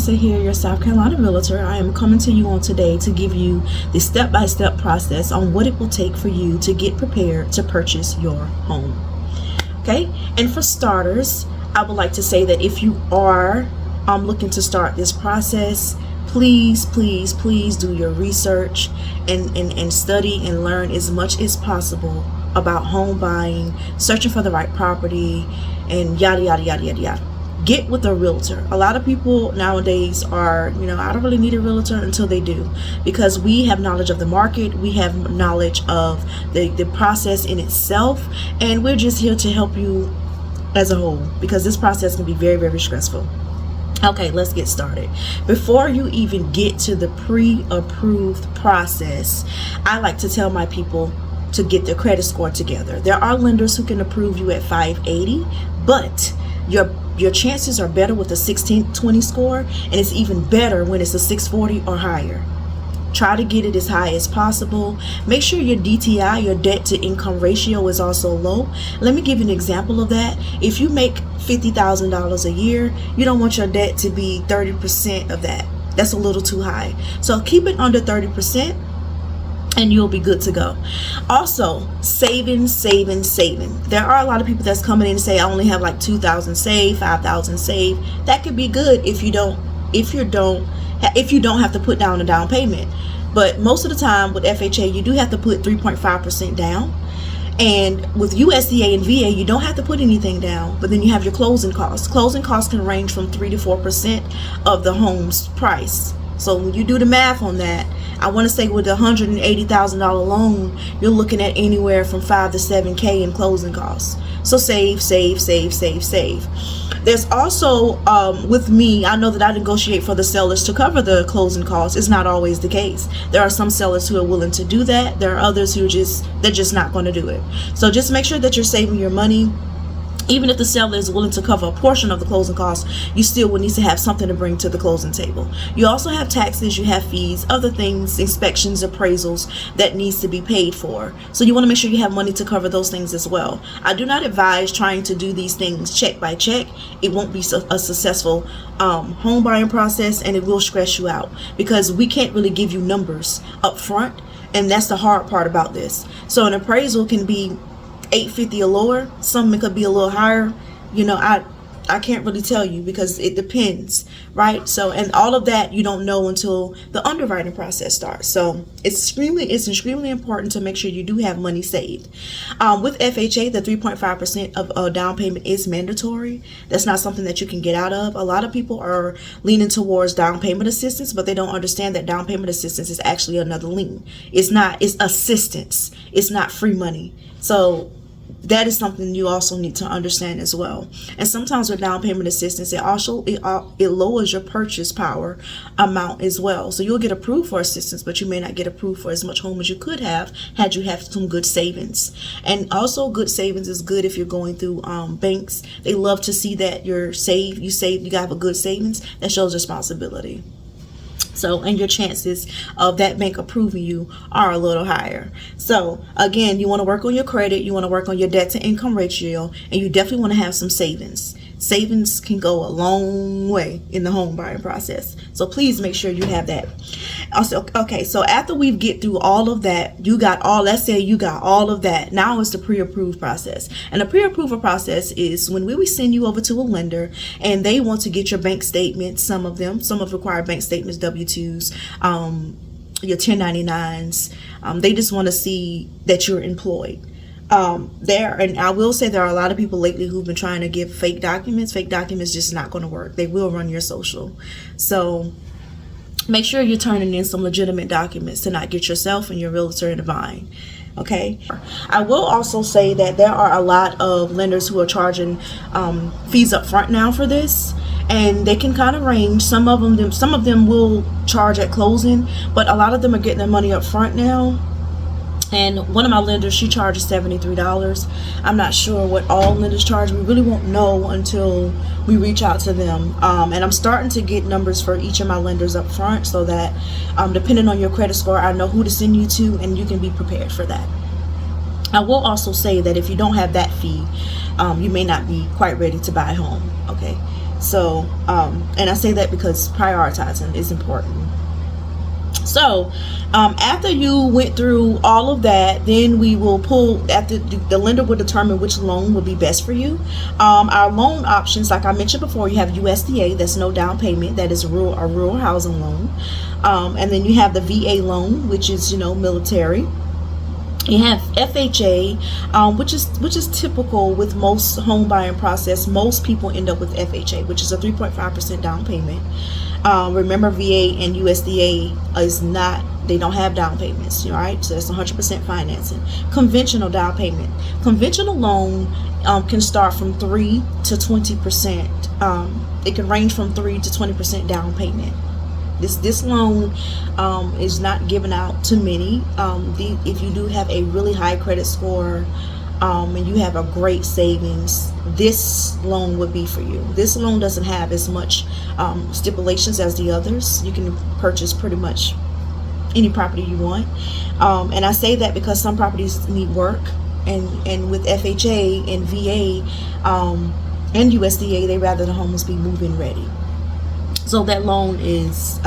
Lisa here, your South Carolina realtor. I am coming to you on today to give you the step-by-step process on what it will take for you to get prepared to purchase your home. Okay, and for starters, I would like to say that if you are looking to start this process, please do your research and study and learn as much as possible about home buying, searching for the right property, and yada yada yada yada yada. Get with a realtor. A lot of people nowadays are, I don't really need a realtor until they do, because we have knowledge of the market, we have knowledge of the process in itself, and we're just here to help you as a whole, because this process can be very stressful. Okay, let's get started. Before you even get to the pre-approved process, I like to tell my people to get their credit score together. There are lenders who can approve you at 580, but your chances are better with a 1620 score, and it's even better when it's a 640 or higher. Try to get it as high as possible. Make sure your DTI, your debt to income ratio, is also low. Let me give you an example of that. If you make $50,000 a year, you don't want your debt to be 30% of that. That's a little too high. So keep it under 30%. and you'll be good to go. Also, saving. There are a lot of people that's coming in and say, I only have like 2,000 saved, 5,000 saved. That could be good if you don't have to put down a down payment. But most of the time with FHA, you do have to put 3.5% down. And with USDA and VA, you don't have to put anything down, but then you have your closing costs. Closing costs can range from 3 to 4% of the home's price. So when you do the math on that, I want to say with a $180,000 loan, you're looking at anywhere from 5 to 7K in closing costs. So save. There's also, with me, I know that I negotiate for the sellers to cover the closing costs. It's not always the case. There are some sellers who are willing to do that. There are others who they're just not going to do it. So just make sure that you're saving your money. Even if the seller is willing to cover a portion of the closing costs, you still will need to have something to bring to the closing table. You also have taxes, you have fees, other things, inspections, appraisals that needs to be paid for. So you want to make sure you have money to cover those things as well. I do not advise trying to do these things check by check. It won't be a successful home buying process, and it will stress you out because we can't really give you numbers up front, and that's the hard part about this. So an appraisal can be $850 or lower. Some could be a little higher. I can't really tell you because it depends, right? So, and all of that you don't know until the underwriting process starts. So it's extremely important to make sure you do have money saved. With FHA, the 3.5% of a down payment is mandatory. That's not something that you can get out of. A lot of people are leaning towards down payment assistance, but they don't understand that down payment assistance is actually another lien. It's assistance. It's not free money. So that is something you also need to understand as well. And sometimes with down payment assistance, it lowers your purchase power amount as well. So you'll get approved for assistance, but you may not get approved for as much home as you could have had you have some good savings. And also good savings is good if you're going through banks. They love to see that you have a good savings. That shows responsibility. So, and your chances of that bank approving you are a little higher. So again, you want to work on your credit, you want to work on your debt to income ratio, and you definitely want to have some savings. Savings can go a long way in the home buying process. So please make sure you have that. Also, okay, so after we get through all of that, let's say you got all of that. Now it's the pre-approved process. And the pre-approval process is when we send you over to a lender and they want to get your bank statements, some of require bank statements, W-2s, your 1099s. They just want to see that you're employed. And I will say there are a lot of people lately who've been trying to give fake documents. Fake documents just not going to work. They will run your social. So make sure you're turning in some legitimate documents to not get yourself and your realtor in a bind. Okay. I will also say that there are a lot of lenders who are charging fees up front now for this, and they can kind of range. Some of them will charge at closing, but a lot of them are getting their money up front now. And one of my lenders, she charges $73. I'm not sure what all lenders charge. We really won't know until we reach out to them. And I'm starting to get numbers for each of my lenders up front so that depending on your credit score, I know who to send you to and you can be prepared for that. I will also say that if you don't have that fee, you may not be quite ready to buy a home. Okay. So and I say that because prioritizing is important. So after you went through all of that, then we will pull, after the lender will determine which loan will be best for you. Our loan options, like I mentioned before, you have USDA, that's no down payment, that is a rural housing loan. And then you have the VA loan, which is, you know, military. You have FHA, which is typical with most home buying process. Most people end up with FHA, which is a 3.5% down payment. Remember, VA and USDA is not, they don't have down payments, all right? So that's 100% financing. Conventional down payment. Conventional loan can start from 3 to 20%. It can range from 3 to 20% down payment. This loan is not given out to many. If you do have a really high credit score and you have a great savings, this loan would be for you. This loan doesn't have as much stipulations as the others. You can purchase pretty much any property you want. And I say that because some properties need work, and with FHA and VA and USDA, they rather the homes be move-in ready. So that loan is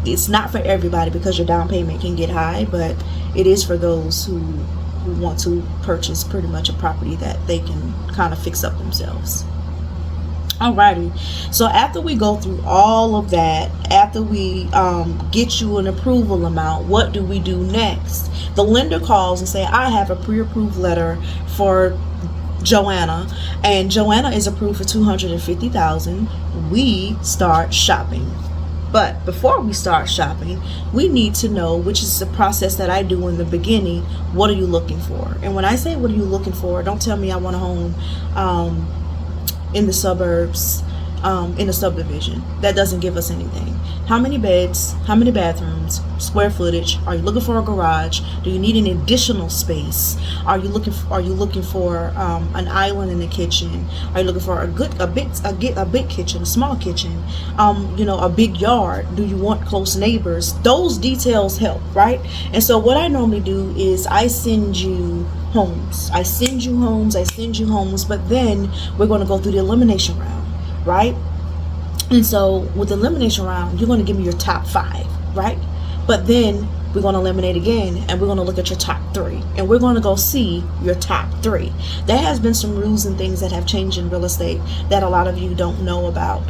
it's not for everybody because your down payment can get high, but it is for those who want to purchase pretty much a property that they can kind of fix up themselves. Alrighty, so after we go through all of that, after we get you an approval amount, what do we do next? The lender calls and say, I have a pre-approved letter for Joanna, and Joanna is approved for $250,000. We start shopping. But before we start shopping, we need to know, which is the process that I do in the beginning, what are you looking for? And when I say what are you looking for, don't tell me I want a home in the suburbs, in a subdivision. That doesn't give us anything. How many beds, how many bathrooms, square footage? Are you looking for a garage? Do you need an additional space? Are you looking for an island in the kitchen? Are you looking for a big kitchen, a small kitchen, you know, a big yard? Do you want close neighbors? Those details help, right? And so what I normally do is I send you homes. I send you homes, but then we're going to go through the elimination round, right? And so with the elimination round, you're going to give me your top 5, right? But then we're going to eliminate again, and we're going to look at your top 3, and we're going to go see your top 3. There has been some rules and things that have changed in real estate that a lot of you don't know about.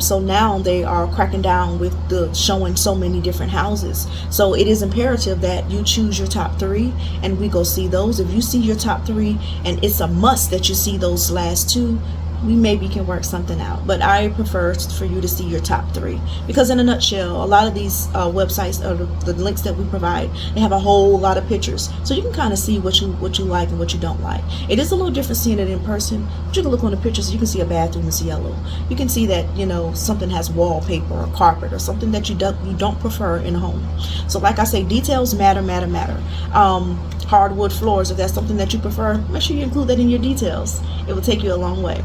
So now they are cracking down with the showing so many different houses. So it is imperative that you choose your top 3, and we go see those. If you see your top 3, and it's a must that you see those last 2, we maybe can work something out, but I prefer for you to see your top 3, because in a nutshell, a lot of these websites, or the links that we provide, they have a whole lot of pictures, so you can kind of see what you like and what you don't like. It is a little different seeing it in person, but you can look on the pictures. You can see a bathroom is yellow. You can see that, you know, something has wallpaper or carpet or something that you don't prefer in a home. So like I say, details matter. Hardwood floors, if that's something that you prefer, make sure you include that in your details. It will take you a long way.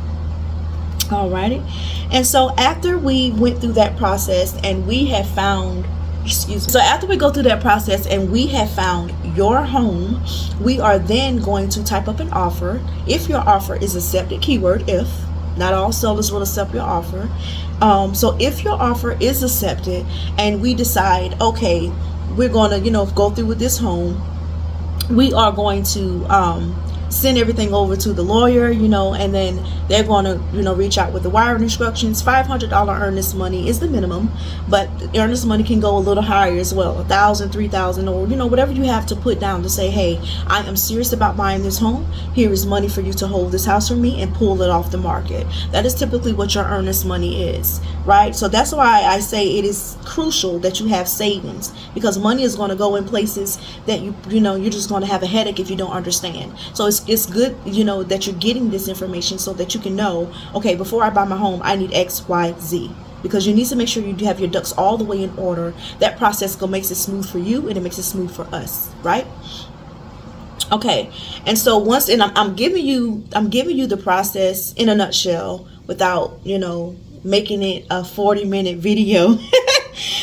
Alrighty, and so after we went through that process and we have found, so after we go through that process and we have found your home, we are then going to type up an offer. If your offer is accepted, keyword if, not all sellers will accept your offer. So if your offer is accepted and we decide, okay, we're going to, you know, go through with this home, we are going to send everything over to the lawyer, you know, and then they're going to, you know, reach out with the wiring instructions. $500 earnest money is the minimum, but earnest money can go a little higher as well, $1,000, $3,000, or, you know, whatever you have to put down to say, hey, I am serious about buying this home. Here is money for you to hold this house for me and pull it off the market. That is typically what your earnest money is, right? So that's why I say it is crucial that you have savings, because money is going to go in places that you know, you're just going to have a headache if you don't understand. So it's good, you know, that you're getting this information so that you can know, okay, before I buy my home, I need X, Y, Z, because you need to make sure you have your ducks all the way in order. That process makes it smooth for you, and it makes it smooth for us, right? Okay, and so once, and I'm giving you the process in a nutshell without, you know, making it a 40-minute video.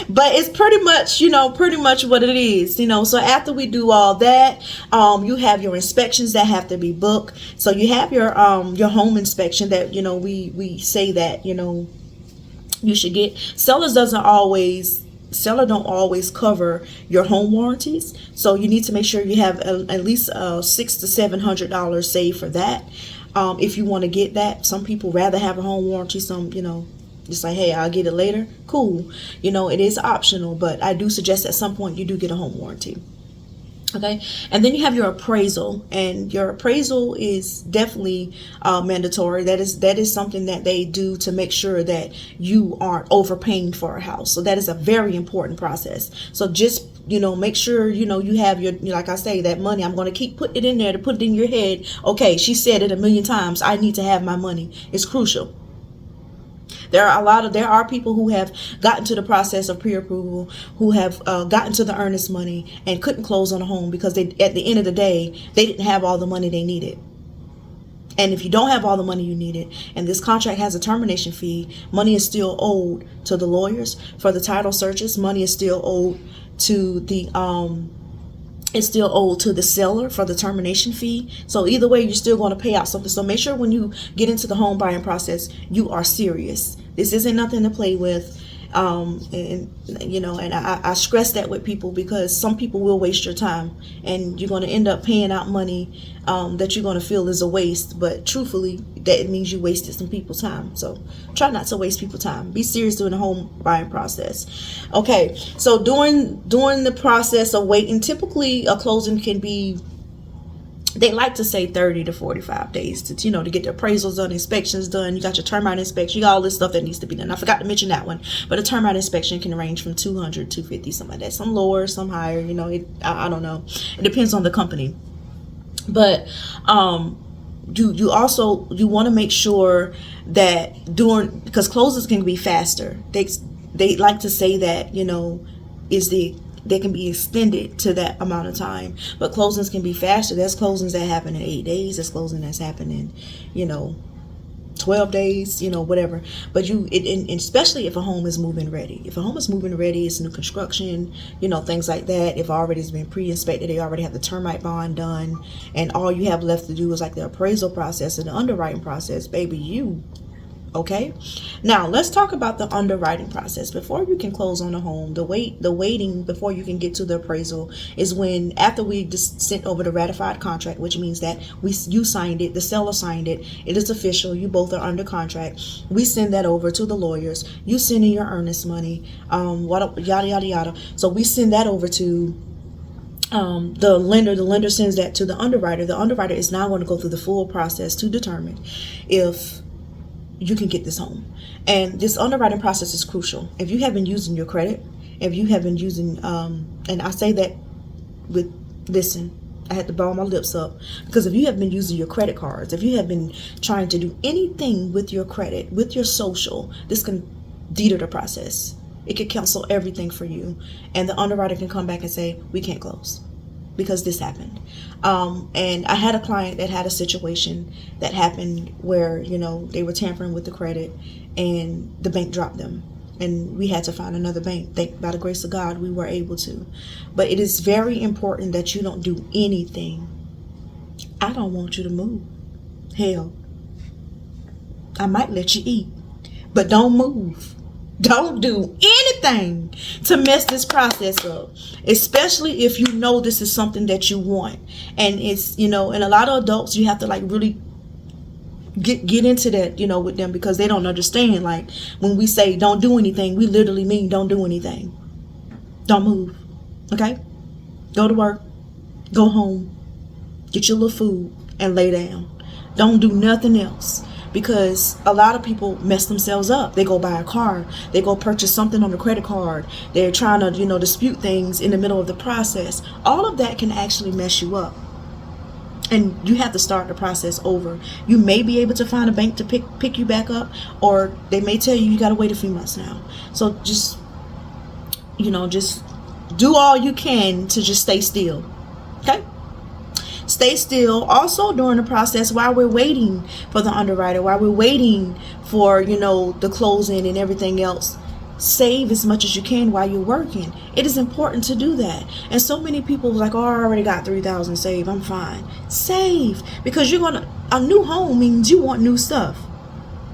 But it's pretty much, pretty much what it is, So after we do all that, you have your inspections that have to be booked. So you have your home inspection that, we say that, you should get. Seller don't always cover your home warranties. So you need to make sure you have at least $600 to $700 saved for that. If you want to get that. Some people rather have a home warranty. Some, just like, hey, I'll get it later. Cool. It is optional, but I do suggest at some point you do get a home warranty. Okay. And then you have your appraisal, and your appraisal is definitely mandatory. That is something that they do to make sure that you aren't overpaying for a house. So that is a very important process. So just, make sure, you have your, like I say, that money. I'm going to keep putting it in there to put it in your head. Okay. She said it a million times. I need to have my money. It's crucial. There are people who have gotten to the process of pre-approval, who have gotten to the earnest money and couldn't close on a home because at the end of the day, they didn't have all the money they needed. And if you don't have all the money you needed, and this contract has a termination fee, money is still owed to the lawyers for the title searches. Money is still owed to the it's still owed to the seller for the termination fee. So either way, you're still going to pay out something. So make sure when you get into the home buying process, you are serious. This isn't nothing to play with. And I stress that with people, because some people will waste your time, and you're going to end up paying out money that you're going to feel is a waste. But truthfully, that means you wasted some people's time. So try not to waste people's time. Be serious during the home buying process. Okay, so during the process of waiting, typically a closing can be, they like to say 30 to 45 days to get the appraisals done, inspections done. You got your termite inspection, you got all this stuff that needs to be done. I forgot to mention that one, but a termite inspection can range from 200, 250, something like that. Some lower, some higher, I don't know. It depends on the company. But you want to make sure that because closings can be faster. They like to say that, they can be extended to that amount of time, but closings can be faster. There's closings that happen in 8 days. There's closing that's happening, 12 days, whatever. But especially if a home is move-in ready. If a home is move-in ready, it's new construction, things like that. If already it's been pre-inspected, they already have the termite bond done, and all you have left to do is like the appraisal process and the underwriting process, baby, okay. Now let's talk about the underwriting process. Before you can close on a home, the waiting before you can get to the appraisal is when, after we just sent over the ratified contract, which means that you signed it, the seller signed it, it is official, you both are under contract. We send that over to the lawyers. You send in your earnest money, yada yada yada. So we send that over to the lender sends that to the underwriter. The underwriter is now going to go through the full process to determine if you can get this home. And this underwriting process is crucial. If you have been using your credit, if you have been using and I say that with, listen, I had to ball my lips up, because if you have been using your credit cards, if you have been trying to do anything with your credit, with your social, this can deter the process. It could cancel everything for you, and the underwriter can come back and say, we can't close because this happened. And I had a client that had a situation that happened where, they were tampering with the credit and the bank dropped them. And we had to find another bank. By the grace of God, we were able to. But it is very important that you don't do anything. I don't want you to move. Hell, I might let you eat, but don't move. Don't do anything to mess this process up, especially if you know this is something that you want. And it's, and a lot of adults, you have to really get into that, with them, because they don't understand. Like, when we say don't do anything, we literally mean don't do anything. Don't move. Okay? Go to work, go home, get your little food, and lay down. Don't do nothing else. Because a lot of people mess themselves up. They go buy a car. They go purchase something on the credit card. They're trying to, dispute things in the middle of the process. All of that can actually mess you up. And you have to start the process over. You may be able to find a bank to pick you back up, or they may tell you got to wait a few months now. So just do all you can to just stay still. Okay? Stay still. Also, during the process, while we're waiting for the underwriter, while we're waiting for, the closing and everything else, Save as much as you can while you're working. It is important to do that. And so many people are like, oh, I already got $3,000 saved, I'm fine. Save, because you're gonna, a new home means you want new stuff.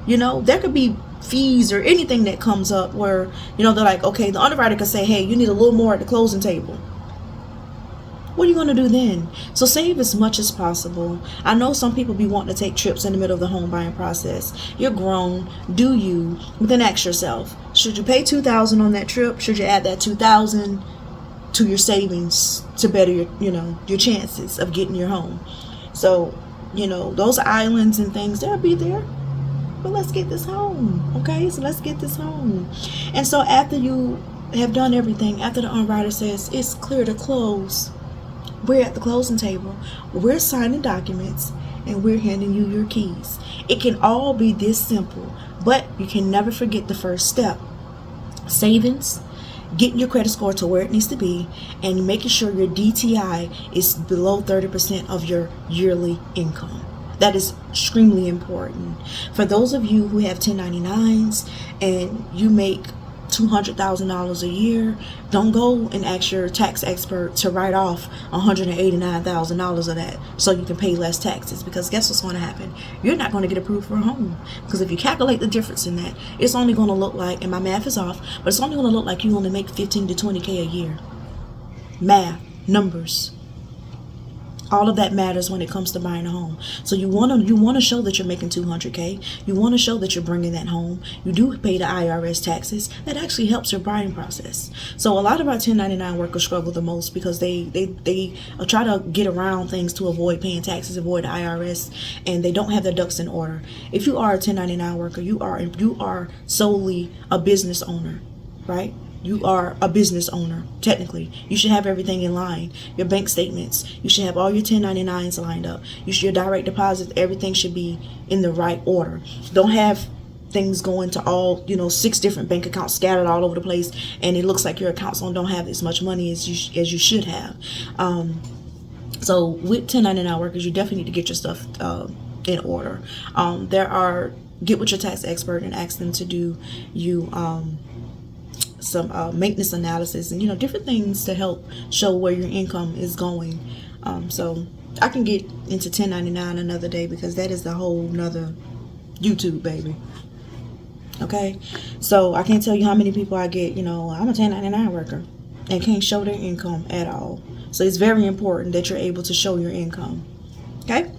You know, there could be fees or anything that comes up where, you know, they're like, okay, the underwriter could say, hey, you need a little more at the closing table. What are you going to do then? So save as much as possible. I know some people be wanting to take trips in the middle of the home buying process. You're grown. Do you? But then ask yourself, should you pay $2,000 on that trip? Should you add that $2,000 to your savings to better your, you know, your chances of getting your home? So, you know, those islands and things, they'll be there. But let's get this home. Okay, so let's get this home. And so after you have done everything, after the underwriter says it's clear to close, we're at the closing table, we're signing documents, and we're handing you your keys. It can all be this simple, but you can never forget the first step. Savings, getting your credit score to where it needs to be, and making sure your DTI is below 30% of your yearly income. That is extremely important. For those of you who have 1099s and you make $200,000 a year, don't go and ask your tax expert to write off $189,000 of that so you can pay less taxes, because guess what's going to happen? You're not going to get approved for a home, because if you calculate the difference in that, it's only going to look like, and my math is off, but it's only going to look like you only make 15 to 20K a year. Math, numbers, all of that matters when it comes to buying a home. So you want to show that you're making 200K. You want to show that you're bringing that home. You do pay the IRS taxes. That actually helps your buying process. So a lot of our 1099 workers struggle the most because they try to get around things to avoid paying taxes, avoid the IRS, and they don't have their ducks in order. If you are a 1099 worker, you are solely a business owner, right? You are a business owner, technically. You should have everything in line. Your bank statements, you should have all your 1099s lined up. Your direct deposits, everything should be in the right order. Don't have things going to all, 6 different bank accounts scattered all over the place, and it looks like your accounts don't have as much money as you should have. So with 1099 workers, you definitely need to get your stuff in order. Get with your tax expert and ask them to do some maintenance analysis and different things to help show where your income is going. So I can get into 1099 another day, because that is the whole nother YouTube, baby. Okay, so I can't tell you how many people I get, I'm a 1099 worker and can't show their income at all. So it's very important that you're able to show your income. Okay,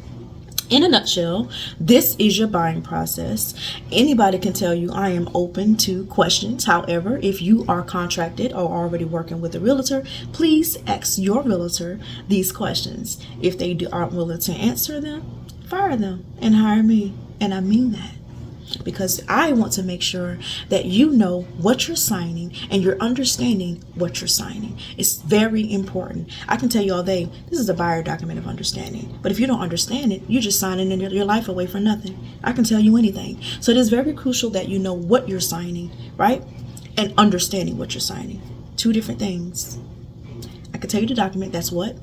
in a nutshell, this is your buying process. Anybody can tell you I am open to questions. However, if you are contracted or already working with a realtor, please ask your realtor these questions. If they aren't willing to answer them, fire them and hire me. And I mean that, because I want to make sure that you know what you're signing and you're understanding what you're signing. It's very important. I can tell you all day, this is a buyer document of understanding. But if you don't understand it, you're just signing your life away for nothing. I can tell you anything. So it is very crucial that you know what you're signing, right? And understanding what you're signing. 2 different things. I can tell you the document, that's what.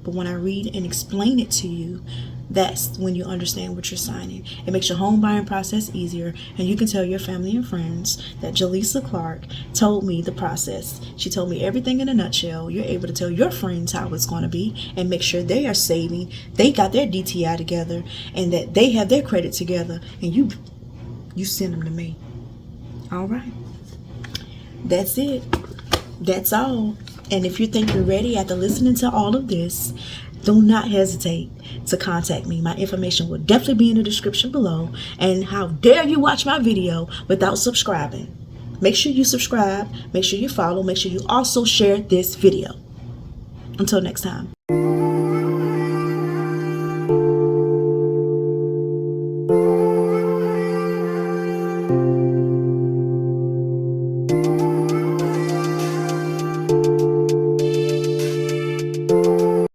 But when I read and explain it to you, that's when you understand what you're signing. It makes your home buying process easier, and you can tell your family and friends that Jalisa Clark told me the process. She told me everything in a nutshell. You're able to tell your friends how it's going to be and make sure they are saving, they got their DTI together, and that they have their credit together, and you send them to me. All right. That's it. That's all. And if you think you're ready after listening to all of this, do not hesitate to contact me. My information will definitely be in the description below. And how dare you watch my video without subscribing? Make sure you subscribe, make sure you follow, make sure you also share this video. Until next time.